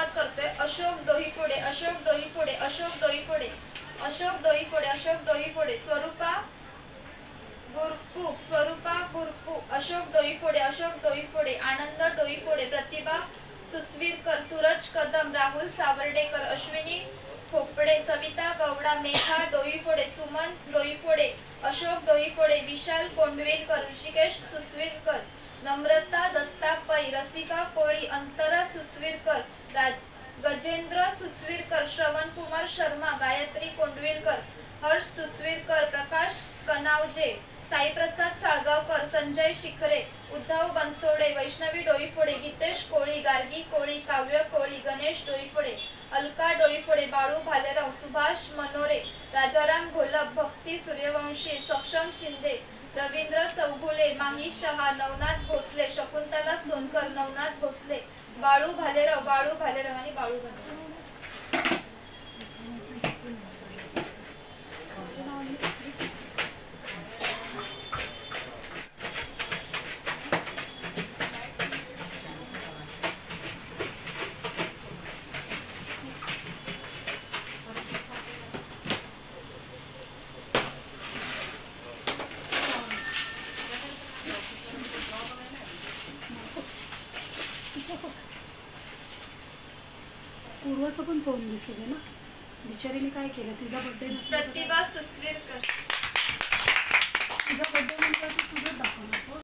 सुरुवात करतोय. अशोक डोईफोडे, अशोक डोईफोडे, अशोक डोईफोडे, अशोक डोईफोडे, अशोक डोईफोडे. स्वरूपा गुरकू, स्वरूपा गुरकू, अशोक डोईफोडे, अशोक डोईफोडे. आनंद डोईफोडे, प्रतिभा सुसविरकर, सूरज कदम, राहुल सावर्डेकर, अश्विनी खोपडे, सविता गौडा, मेघा डोईफोडे, सुमन डोईफोडे, अशोक डोईफोडे, विशाल कोंडविलकर, ऋषिकेश सुसविरकर, नम्रता दत्ता पै, रसिका कोळी, अंतरा सुसविरकर, गजेंद्र सुसविरकर, श्रवण कुमार शर्मा, गायत्री कोंडविलकर, हर्ष सुसविरकर, प्रकाश कनावजे, साईप्रसाद साळगावकर, संजय शिखरे, उद्धव बनसोडे, वैष्णवी डोईफोडे, गीतेश कोळी, गार्गी कोळी, काव्य कोळी, गणेश डोईफोडे, अलका डोईफोडे, बाळू भालेराव, सुभाष मनोरे, राजाराम घोलप, भक्ती सूर्यवंशी, सक्षम शिंदे, रवींद्र चौगुले, माही शहा, नवनाथ भोसले, शकुंतला सोनकर, नवनाथ भोसले, बाळू भालेराव आणि बाळू भालेराव. पूर्वाचं पण तोंड दिसत आहे ना, बिचारीने काय केलं. तिचा बर्थडे प्रतिभा सुसविरकर, तिचा बर्थडे म्हणजे तुझं दाखवलं.